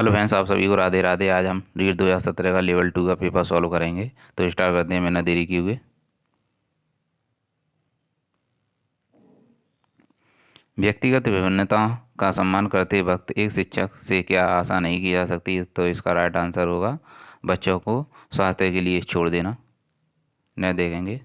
Hello friends, आप सभी को राधे राधे। आज हम रीट 2017 का लेवल 2 का पेपर सॉल्व करेंगे। तो स्टार्ट करते हैं बिना देरी किए हुए। व्यक्तिगत विभिन्नता का सम्मान करते वक्त एक शिक्षक से क्या आशा नहीं की जा सकती? तो इसका राइट आंसर होगा बच्चों को स्वास्थ्य के लिए छोड़ देना। न देखेंगे,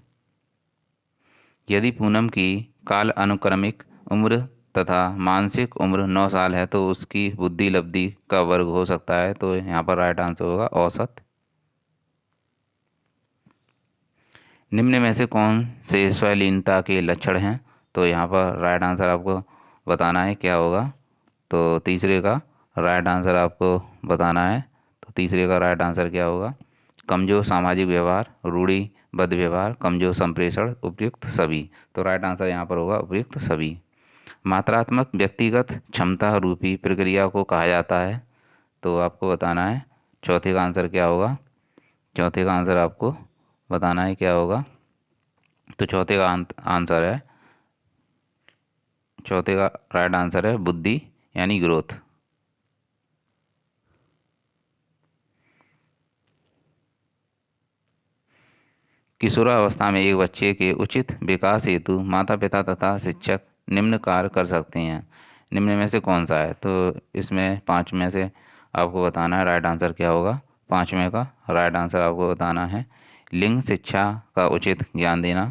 यदि पूनम की काल अनुक्रमिक उम्र तथा मानसिक उम्र 9 साल है तो उसकी बुद्धि लब्धि का वर्ग हो सकता है। तो यहाँ पर राइट आंसर होगा औसत। निम्न में से कौन से स्वलीनता के लक्षण हैं? तो यहाँ पर राइट आंसर आपको बताना है क्या होगा। तो तीसरे का राइट आंसर आपको बताना है। तो तीसरे का राइट आंसर क्या होगा? कमजोर सामाजिक व्यवहार, रूढ़िबद्ध व्यवहार, कमजोर संप्रेषण, उपयुक्त सभी। तो राइट आंसर यहाँ पर होगा उपयुक्त सभी। मात्रात्मक व्यक्तिगत क्षमता रूपी प्रक्रिया को कहा जाता है। तो आपको बताना है चौथे का आंसर क्या होगा। चौथे का आंसर आपको बताना है क्या होगा। तो चौथे का आंसर है, चौथे का राइट आंसर है बुद्धि यानी ग्रोथ। किशोरावस्था में एक बच्चे के उचित विकास हेतु माता पिता तथा शिक्षक निम्न कार्य कर सकते हैं। निम्न में से कौन सा है? तो इसमें पाँच में से आपको बताना है राइट आंसर क्या होगा। पाँचवें का राइट आंसर आपको बताना है लिंग शिक्षा का उचित ज्ञान देना,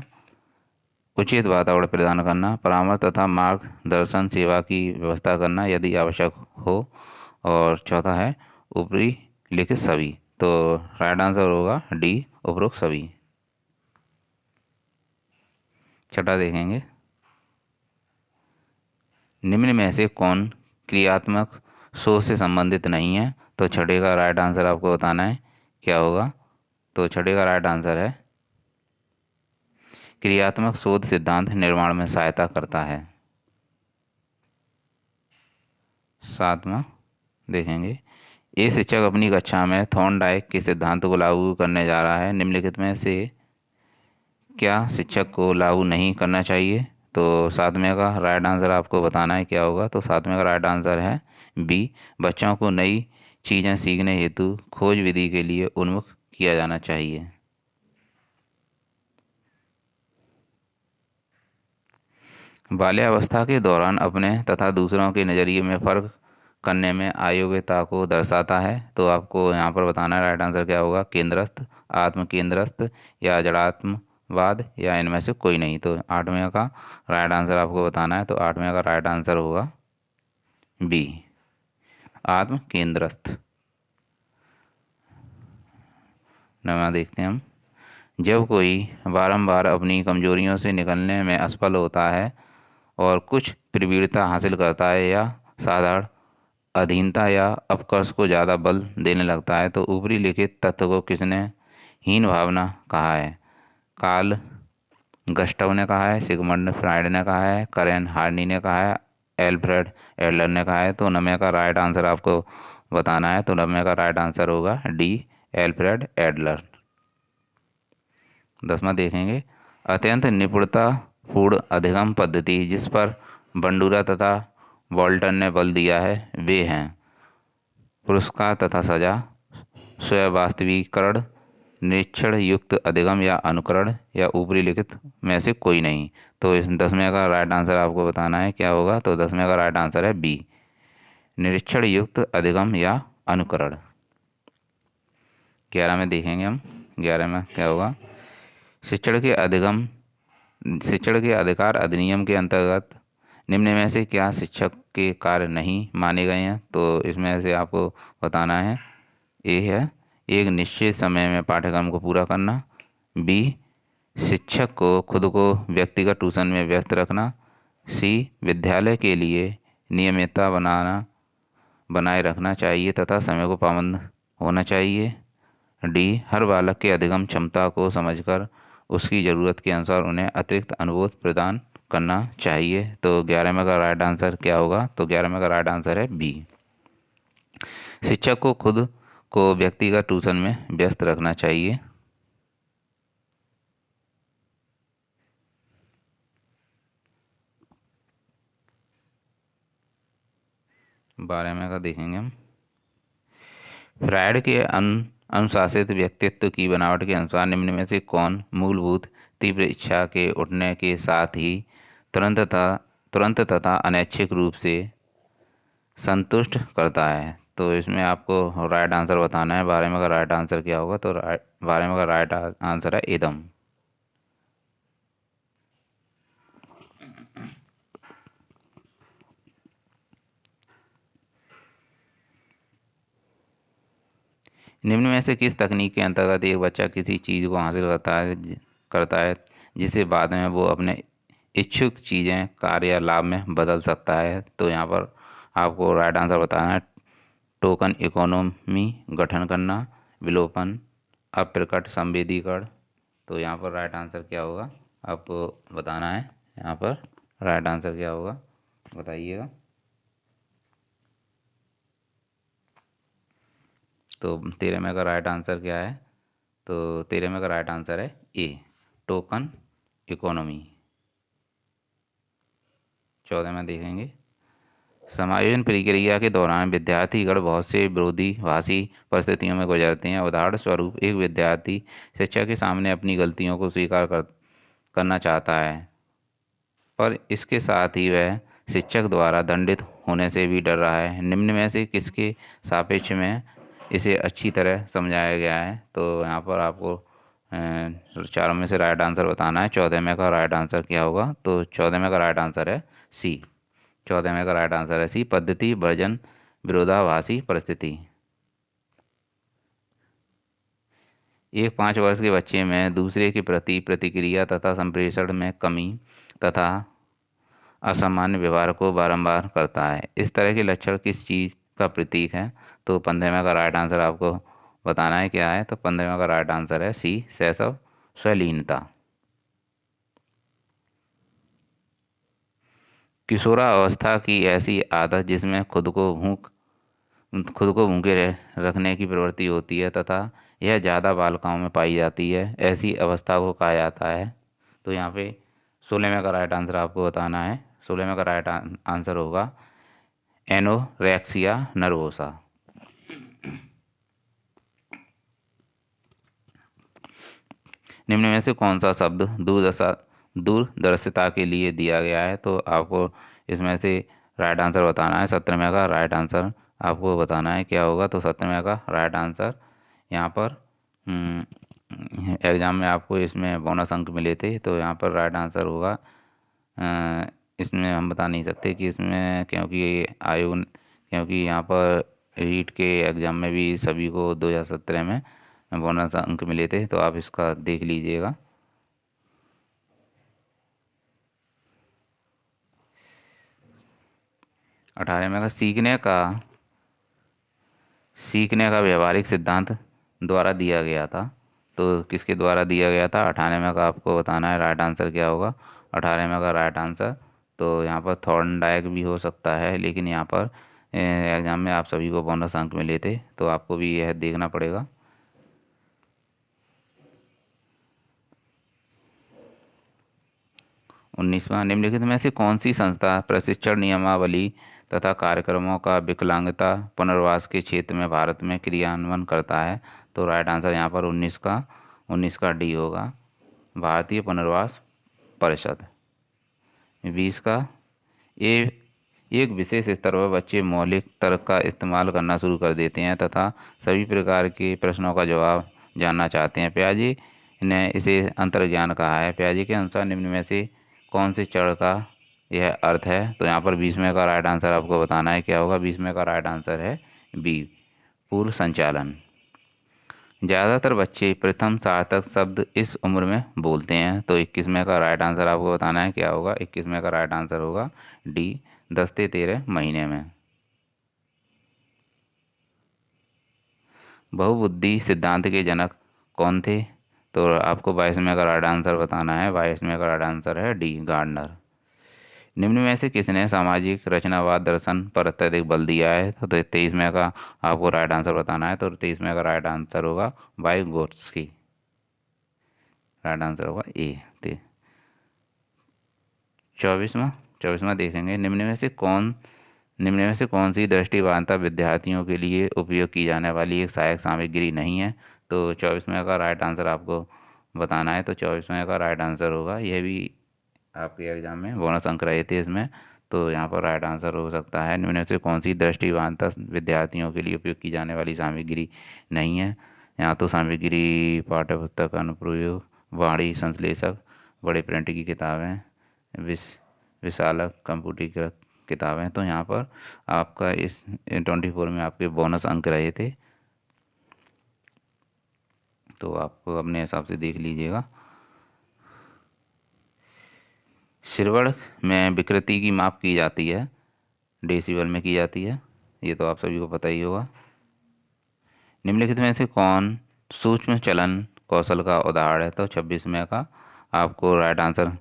उचित वातावरण प्रदान करना, परामर्श तथा मार्गदर्शन सेवा की व्यवस्था करना यदि आवश्यक हो, और चौथा है ऊपरी लिखित सभी। तो राइट आंसर होगा डी, उपरोक्त सभी। छठा देखेंगे, निम्न में से कौन क्रियात्मक सोच से संबंधित नहीं है? तो छठे का राइट आंसर आपको बताना है क्या होगा। तो छठे का राइट आंसर है क्रियात्मक शोध सिद्धांत निर्माण में सहायता करता है। सातवां देखेंगे, ये शिक्षक अपनी कक्षा में थॉर्नडाइक के सिद्धांत को लागू करने जा रहा है। निम्नलिखित में से क्या शिक्षक को लागू नहीं करना चाहिए? तो सातवें का राइट आंसर आपको बताना है क्या होगा। तो सातवें का राइट आंसर है बी, बच्चों को नई चीज़ें सीखने हेतु खोज विधि के लिए उन्मुख किया जाना चाहिए। बाल्यावस्था के दौरान अपने तथा दूसरों के नज़रिए में फ़र्क करने में अयोग्यता को दर्शाता है। तो आपको यहाँ पर बताना है राइट आंसर क्या होगा। केंद्रस्थ, आत्म केंद्रस्थ या जड़ात्मवाद या इनमें से कोई नहीं। तो आठवें का राइट आंसर आपको बताना है। तो आठवें का राइट आंसर होगा बी, आत्म केंद्रस्थ। नवा देखते हैं हम, जब कोई बारंबार अपनी कमजोरियों से निकलने में असफल होता है और कुछ प्रवीणता हासिल करता है या साधारण अधीनता या अपकर्ष को ज़्यादा बल देने लगता है, तो ऊपरी लिखित तथ्य को किसने हीन भावना कहा है? कार्ल गस्टव ने कहा है, सिगमंड फ्राइड ने कहा है, करेन हार्नी ने कहा है, एल्फ्रेड एडलर ने कहा है। तो नवे का राइट आंसर आपको बताना है। तो नवे का राइट आंसर होगा डी, एल्फ्रेड एडलर। दसवां देखेंगे, अत्यंत निपुणतापूर्ण अधिगम पद्धति जिस पर बंडूरा तथा वॉल्टन ने बल दिया है वे हैं पुरस्कार तथा सजा, स्वयं वास्तविकरण, निरीक्षण युक्त अधिगम या अनुकरण, या ऊपरी लिखित में से कोई नहीं। तो इस दसवें का राइट आंसर आपको बताना है क्या होगा। तो दसवें का राइट आंसर है बी, निरीक्षण युक्त अधिगम या अनुकरण। 11 में देखेंगे हम, 11 में क्या होगा। शिक्षण के अधिगम, शिक्षण के अधिकार अधिनियम के अंतर्गत निम्न में से क्या शिक्षक के कार्य नहीं माने गए हैं? तो इसमें से आपको बताना है, ए है एक निश्चित समय में पाठ्यक्रम को पूरा करना, बी शिक्षक को खुद को व्यक्तिगत ट्यूशन में व्यस्त रखना, सी विद्यालय के लिए नियमितता बनाए रखना चाहिए तथा समय को पाबंद होना चाहिए, डी हर बालक के अधिगम क्षमता को समझकर उसकी ज़रूरत के अनुसार उन्हें अतिरिक्त अनुरोध प्रदान करना चाहिए। तो 11वें का राइट आंसर क्या होगा। तो 11वें का राइट आंसर है बी, शिक्षक को खुद को व्यक्तिगत ट्यूशन में व्यस्त रखना चाहिए। 12वें का देखेंगे हम, फ्रायड के अनुशासित व्यक्तित्व की बनावट के अनुसार निम्न में से कौन मूलभूत तीव्र इच्छा के उठने के साथ ही तुरंत तथा तुरंत तथा अनैच्छिक रूप से संतुष्ट करता है? तो इसमें आपको राइट आंसर बताना है। 12वें का राइट आंसर क्या होगा? तो 12वें का राइट आंसर है एदम। निम्न में से किस तकनीक के अंतर्गत एक बच्चा किसी चीज़ को हासिल करता है जिसे बाद में वो अपने इच्छुक चीज़ें कार्य या लाभ में बदल सकता है? तो यहाँ पर आपको राइट आंसर बताना है। टोकन इकोनॉमी गठन करना, विलोपन, अप्रकट संवेदीकरण। तो यहाँ पर राइट आंसर क्या होगा आपको बताना है। यहाँ पर राइट आंसर क्या होगा बताइएगा। तो 13वें का राइट आंसर क्या है? तो 13वें का राइट आंसर है ए, टोकन इकोनॉमी। 14वें देखेंगे। समायोजन प्रक्रिया के दौरान विद्यार्थीगण बहुत से विरोधाभासी परिस्थितियों में गुजरते हैं। उदाहरण स्वरूप एक विद्यार्थी शिक्षक के सामने अपनी गलतियों को स्वीकार करना चाहता है, पर इसके साथ ही वह शिक्षक द्वारा दंडित होने से भी डर रहा है। निम्न में से किसके सापेक्ष में इसे अच्छी तरह समझाया गया है? तो यहाँ पर आपको चारों में से राइट आंसर बताना है। 14वें का राइट आंसर क्या होगा? तो 14वें का राइट आंसर है सी। 14वें का राइट आंसर है सी, पद्धति वर्जन विरोधाभासी परिस्थिति। एक 5 वर्ष के बच्चे में दूसरे के प्रति प्रतिक्रिया तथा संप्रेषण में कमी तथा असामान्य व्यवहार को बारंबार करता है। इस तरह के लक्षण किस चीज़ का प्रतीक है? तो 15वें का राइट आंसर आपको बताना है क्या है? तो 15वें का राइट आंसर है सी, शैशव स्वलीनता। किशोरावस्था की ऐसी आदत जिसमें खुद को भूखे रखने की प्रवृत्ति होती है तथा यह ज़्यादा बालिकाओं में पाई जाती है, ऐसी अवस्था को कहा जाता है? तो यहाँ पे 16वें का राइट आंसर आपको बताना है। 16वें का राइट आंसर होगा एनोरेक्सिया नर्वोसा। निम्न में से कौन सा शब्द दूरदर्शिता के लिए दिया गया है? तो आपको इसमें से राइट आंसर बताना है। 17वें का राइट आंसर आपको बताना है क्या होगा? तो 17वें का राइट आंसर यहाँ पर एग्ज़ाम में आपको इसमें बोनस अंक मिले थे, तो यहाँ पर राइट आंसर होगा इसमें हम बता नहीं सकते कि इसमें, क्योंकि यहाँ पर रीट के एग्ज़ाम में भी सभी को 2017 में बोनस अंक मिले थे, तो आप इसका देख लीजिएगा। अठारहवें में का सीखने का व्यवहारिक सिद्धांत द्वारा दिया गया था। तो किसके द्वारा दिया गया था? 98वें का आपको बताना है राइट आंसर क्या होगा। 18वें का राइट आंसर तो यहाँ पर थॉर्नडाइक भी हो सकता है, लेकिन यहाँ पर एग्ज़ाम में आप सभी को बोनस अंक मिले थे, तो आपको भी यह देखना पड़ेगा। 19वां, निम्नलिखित में से कौन सी संस्था प्रशिक्षण नियमावली तथा कार्यक्रमों का विकलांगता पुनर्वास के क्षेत्र में भारत में क्रियान्वयन करता है? तो राइट आंसर यहाँ पर 19 का डी होगा, भारतीय पुनर्वास परिषद। 20 का ए, एक विशेष स्तर पर बच्चे मौलिक तर्क का इस्तेमाल करना शुरू कर देते हैं तथा सभी प्रकार के प्रश्नों का जवाब जानना चाहते हैं। पियाजे ने इसे अंतर्ज्ञान कहा है। पियाजे के अनुसार निम्न में से कौन से चरण का यह अर्थ है? तो यहाँ पर 20वें का राइट आंसर आपको बताना है क्या होगा। 20वें का राइट आंसर है बी, पूर्व संचालन। ज़्यादातर बच्चे प्रथम सार्थक शब्द इस उम्र में बोलते हैं, तो 21वें का राइट आंसर आपको बताना है क्या होगा। 21वें का राइट आंसर होगा डी, 10 से 13 महीने में। बहुबुद्धि सिद्धांत के जनक कौन थे? तो आपको 22वें का राइट आंसर बताना है। 22वें का राइट आंसर है डी, गार्डनर। निम्न में से किसने सामाजिक रचनावाद दर्शन पर अत्यधिक बल दिया है? तो 23वें का आपको राइट आंसर बताना है। तो 23वें का राइट आंसर होगा वाइगोत्स्की। राइट आंसर होगा ए। 24वां देखेंगे। निम्न में से कौन निम्न में से कौन सी दृष्टिबाधिता विद्यार्थियों के लिए उपयोग की जाने वाली एक सहायक सामग्री नहीं है? तो 24वें का राइट आंसर आपको बताना है। तो 24वें का राइट आंसर होगा, यह भी आपके एग्जाम में बोनस अंक रहे थे इसमें, तो यहाँ पर राइट आंसर हो सकता है निम्न में से कौन सी दृष्टिबाधिता विद्यार्थियों के लिए उपयोग की जाने वाली सामग्री नहीं है? यहाँ तो सामग्री पाठ्य पुस्तक, अनुप्रयोग, वाणी संश्लेषक, बड़े प्रिंट की किताबें, विशालक, कंप्यूटरीकृत किताबें। तो यहाँ पर आपका इस 24 में आपके बोनस अंक रहे थे, तो आप अपने हिसाब से देख लीजिएगा। श्रवण में विकृति की माप की जाती है, डेसिबल में की जाती है, ये तो आप सभी को पता ही होगा। निम्नलिखित में से कौन सूक्ष्म चलन कौशल का उदाहरण है? तो 26वें का आपको राइट आंसर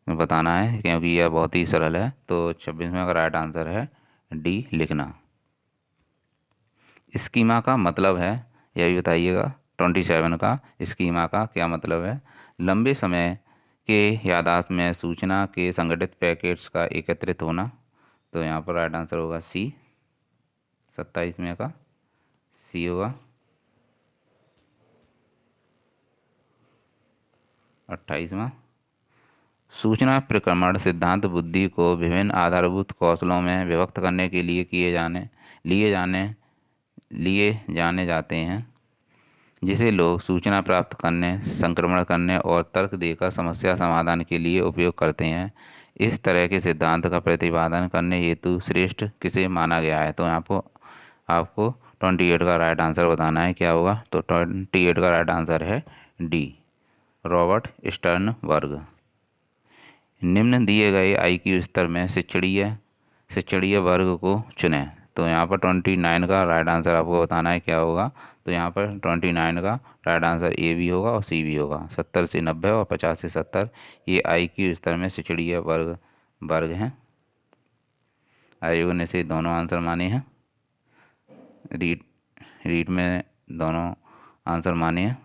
बताना है, क्योंकि यह बहुत ही सरल है। तो 26वें का राइट आंसर है डी, लिखना। स्कीमा का मतलब है, यह भी बताइएगा। 27 का स्कीमा का क्या मतलब है? लंबे समय के याददाश्त में सूचना के संगठित पैकेट्स का एकत्रित होना। तो यहाँ पर राइट आंसर होगा सी, 27वें का सी होगा। 28वां, सूचना प्रक्रमण सिद्धांत बुद्धि को विभिन्न आधारभूत कौशलों में विभक्त करने के लिए लिए जाने जाते हैं, जिसे लोग सूचना प्राप्त करने, संक्रमण करने और तर्क देकर समस्या समाधान के लिए उपयोग करते हैं। इस तरह के सिद्धांत का प्रतिपादन करने हेतु श्रेष्ठ किसे माना गया है? तो यहाँ पर आपको 28 का राइट आंसर बताना है, क्या होगा? तो 28 का राइट आंसर है डी, रॉबर्ट स्टर्नबर्ग। निम्न दिए गए IQ स्तर में शिक्षणीय वर्ग को चुनें। तो यहाँ पर 29 का राइट आंसर आपको बताना है, क्या होगा? तो यहाँ पर 29 का राइट आंसर ए भी होगा और सी भी होगा। 70 से 90 और 50 से 70 ये IQ स्तर में शिक्षणीय वर्ग हैं। आयोग ने से दोनों आंसर माने हैं, रीट में दोनों आंसर माने हैं,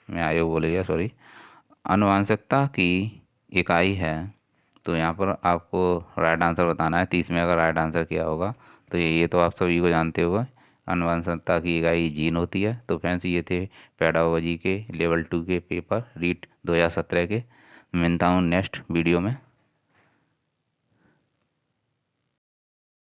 मैं आयोग बोल गया, सॉरी। आनुवंशिकता की इकाई है, तो यहाँ पर आपको राइट आंसर बताना है। 30वें का राइट आंसर क्या होगा? तो ये तो आप सभी को जानते होगा, आनुवंशिकता की इकाई जीन होती है। तो फ्रेंड्स, ये थे पेडागोजी के लेवल 2 के पेपर रीट 2017 के। मिलता हूँ नेक्स्ट वीडियो में।